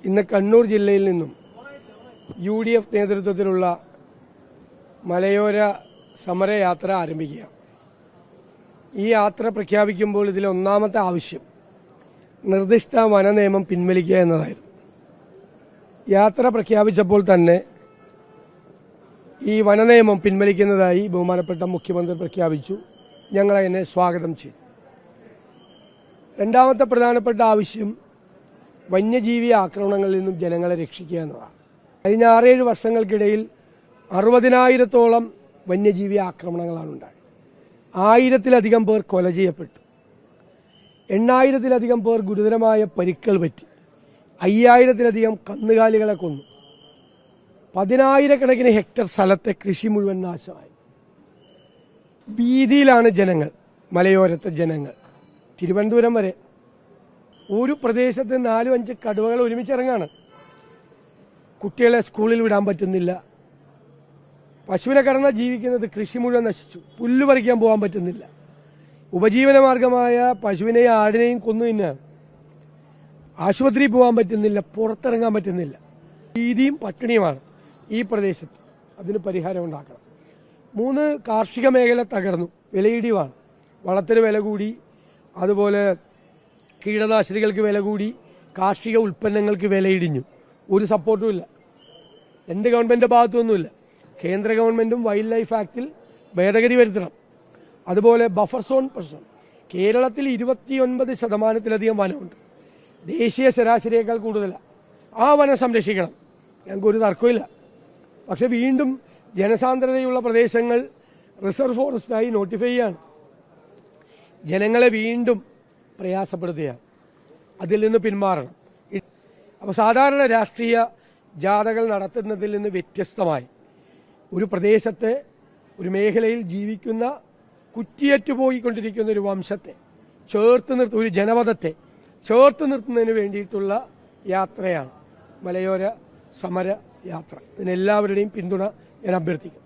ഇന്ന് കണ്ണൂർ ജില്ലയിൽ നിന്നും UDF നേതൃത്വത്തിലുള്ള മലയോര സമരയാത്ര ആരംഭിക്കുക. ഈ യാത്ര പ്രഖ്യാപിക്കുമ്പോൾ ഇതിലെ ഒന്നാമത്തെ ആവശ്യം നിർദ്ദിഷ്ട വനനിയമം പിൻവലിക്കുക എന്നതായിരുന്നു. യാത്ര പ്രഖ്യാപിച്ചപ്പോൾ തന്നെ ഈ വനനിയമം പിൻവലിക്കുന്നതായി ബഹുമാനപ്പെട്ട മുഖ്യമന്ത്രി പ്രഖ്യാപിച്ചു. ഞങ്ങൾ അതിനെ സ്വാഗതം ചെയ്തു. രണ്ടാമത്തെ പ്രധാനപ്പെട്ട ആവശ്യം വന്യജീവി ആക്രമണങ്ങളിൽ നിന്നും ജനങ്ങളെ രക്ഷിക്കുക എന്നതാണ്. കഴിഞ്ഞ 6-7 വർഷങ്ങൾക്കിടയിൽ 60,000-ഓളം വന്യജീവി ആക്രമണങ്ങളാണ് ഉണ്ടായത്. 1000-ലധികം പേർ കൊല ചെയ്യപ്പെട്ടു. 8,000-ലധികം പേർ ഗുരുതരമായ പരിക്കുകൾ പറ്റി. 5,000-ലധികം കന്നുകാലികളെ കൊന്നു. 10,000-കണക്കിന് ഹെക്ടർ സ്ഥലത്തെ കൃഷി മുഴുവൻ നാശമായി. ഭീതിയിലാണ് ജനങ്ങൾ, മലയോരത്തെ ജനങ്ങൾ. തിരുവനന്തപുരം വരെ ഒരു പ്രദേശത്ത് 4-5 കടുവകൾ ഒരുമിച്ചിറങ്ങാണ്. കുട്ടികളെ സ്കൂളിൽ വിടാൻ പറ്റുന്നില്ല. പശുവിനെ കറന്ന ജീവിക്കുന്നത്, കൃഷി മുഴുവൻ നശിച്ചു. പുല്ല് പറിക്കാൻ പോകാൻ പറ്റുന്നില്ല. ഉപജീവന മാർഗമായ പശുവിനെയും ആടിനെയും കൊന്നു തിന്നാണ്. ആശുപത്രിയിൽ പോകാൻ പറ്റുന്നില്ല, പുറത്തിറങ്ങാൻ പറ്റുന്നില്ല. ഭീതിയും പട്ടിണിയുമാണ് ഈ പ്രദേശത്ത്. അതിന് പരിഹാരം ഉണ്ടാക്കണം. 3, കാർഷിക മേഖല തകർന്നു. വിലയിടിവാണ്. വളത്തിന് വില കൂടി, അതുപോലെ കീടനാശിനികൾക്ക് വില കൂടി, കാർഷിക ഉൽപ്പന്നങ്ങൾക്ക് വിലയിടിഞ്ഞു. ഒരു സപ്പോർട്ടും ഇല്ല. 2 ഗവൺമെൻറ് ഭാഗത്തുനിന്നുമില്ല. കേന്ദ്ര ഗവൺമെൻറ്റും വൈൽഡ് ലൈഫ് ആക്ടിൽ ഭേദഗതി വരുത്തണം. അതുപോലെ ബഫർ സോൺ പ്രശ്നം. കേരളത്തിൽ 29% വനമുണ്ട്. ദേശീയ ശരാശരിയേക്കാൾ കൂടുതലാണ്. ആ വനം സംരക്ഷിക്കണം. ഞങ്ങൾക്കൊരു തർക്കമില്ല. പക്ഷെ വീണ്ടും ജനസാന്ദ്രതയുള്ള പ്രദേശങ്ങൾ റിസർവ് ഫോറസ്റ്റായി നോട്ടിഫൈ ചെയ്യാണ്. ജനങ്ങളെ വീണ്ടും പ്രയാസപ്പെടുത്തുകയാണ്. അതിൽ നിന്ന് പിന്മാറണം. അപ്പോൾ സാധാരണ രാഷ്ട്രീയ ജാഥകൾ നടത്തുന്നതിൽ നിന്ന് വ്യത്യസ്തമായി ഒരു പ്രദേശത്തെ, ഒരു മേഖലയിൽ ജീവിക്കുന്ന, കുറ്റിയറ്റുപോയിക്കൊണ്ടിരിക്കുന്ന ഒരു വംശത്തെ ചേർത്ത് നിർത്തുന്ന, ഒരു ജനപദത്തെ ചേർത്ത് നിർത്തുന്നതിന് വേണ്ടിയിട്ടുള്ള യാത്രയാണ് മലയോര സമര യാത്ര. ഇതിനെല്ലാവരുടെയും പിന്തുണ ഞാൻ അഭ്യർത്ഥിക്കും.